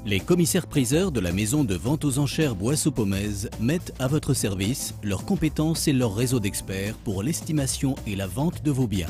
Les commissaires-priseurs de la maison de vente aux enchères Boissot-Pomez mettent à votre service leurs compétences et leur réseau d'experts pour l'estimation et la vente de vos biens.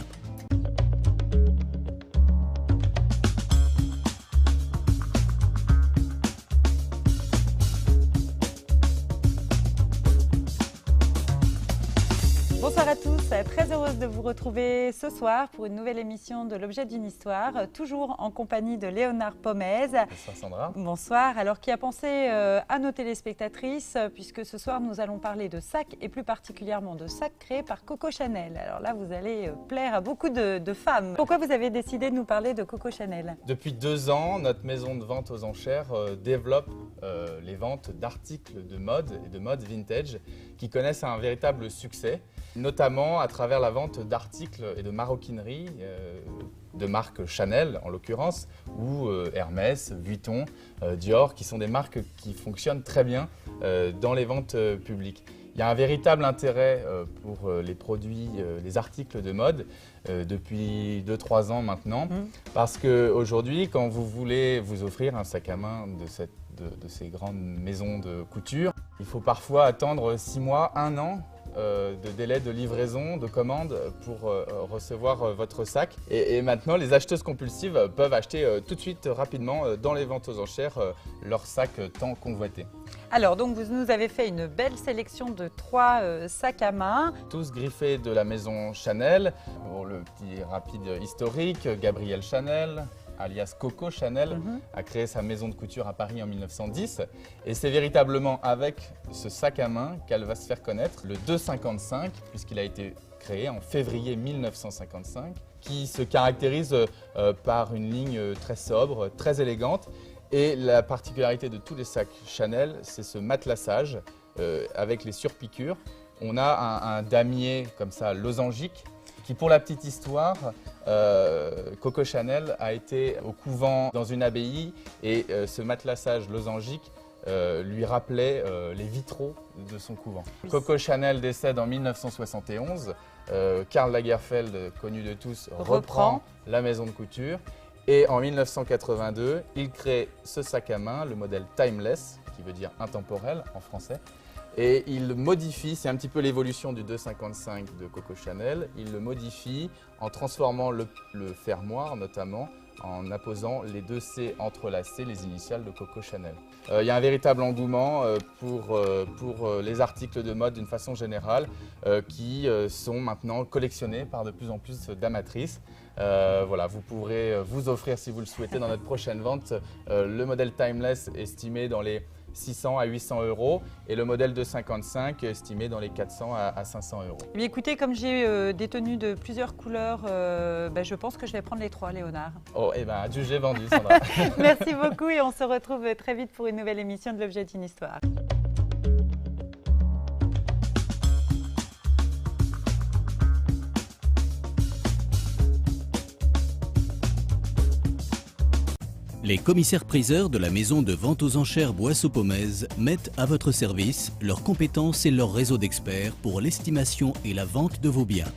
Bonsoir à tous, très heureuse de vous retrouver ce soir pour une nouvelle émission de l'objet d'une histoire, toujours en compagnie de Léonard Pomez. Bonsoir Sandra. Bonsoir, alors qui a pensé à nos téléspectatrices, puisque ce soir nous allons parler de sacs et plus particulièrement de sacs créés par Coco Chanel. Alors là vous allez plaire à beaucoup de femmes. Pourquoi vous avez décidé de nous parler de Coco Chanel? Depuis 2 ans, notre maison de vente aux enchères développe les ventes d'articles de mode et de mode vintage qui connaissent un véritable succès, notamment à travers la vente d'articles et de maroquinerie de marques Chanel en l'occurrence, ou Hermès, Vuitton, Dior, qui sont des marques qui fonctionnent très bien dans les ventes publiques. Il y a un véritable intérêt pour les produits, les articles de mode depuis 2-3 ans maintenant, parce qu'aujourd'hui, quand vous voulez vous offrir un sac à main de ces grandes maisons de couture, il faut parfois attendre 6 mois, 1 an de délai de livraison, de commande pour recevoir votre sac. Et maintenant, les acheteuses compulsives peuvent acheter tout de suite, rapidement, dans les ventes aux enchères, leur sac tant convoité. Alors, donc vous nous avez fait une belle sélection de 3 sacs à main. Tous griffés de la maison Chanel. Pour le petit rapide historique, Gabrielle Chanel, alias Coco Chanel, a créé sa maison de couture à Paris en 1910. Et c'est véritablement avec ce sac à main qu'elle va se faire connaître, le 255, puisqu'il a été créé en février 1955, qui se caractérise par une ligne très sobre, très élégante. Et la particularité de tous les sacs Chanel, c'est ce matelassage avec les surpiqûres. On a un damier comme ça, losangique, qui, pour la petite histoire, Coco Chanel a été au couvent dans une abbaye et ce matelassage losangique lui rappelait les vitraux de son couvent. Coco Chanel décède en 1971. Karl Lagerfeld, connu de tous, reprend la maison de couture. Et en 1982, il crée ce sac à main, le modèle Timeless, qui veut dire intemporel en français. Et il modifie, c'est un petit peu l'évolution du 255 de Coco Chanel, il le modifie en transformant le fermoir notamment, en apposant les 2 C entrelacés, les initiales de Coco Chanel. Il y a un véritable engouement pour les articles de mode d'une façon générale qui sont maintenant collectionnés par de plus en plus d'amatrices. Voilà, vous pourrez vous offrir, si vous le souhaitez, dans notre prochaine vente, le modèle Timeless estimé dans les 600 à 800 € et le modèle 255 estimé dans les 400 à 500 €. Mais écoutez, comme j'ai des tenues de plusieurs couleurs, je pense que je vais prendre les 3, Léonard. Oh, et bien, adjugé vendu, Sandra. Merci beaucoup et on se retrouve très vite pour une nouvelle émission de l'objet d'une histoire. Les commissaires-priseurs de la maison de vente aux enchères Boissot-Pomez mettent à votre service leurs compétences et leur réseau d'experts pour l'estimation et la vente de vos biens.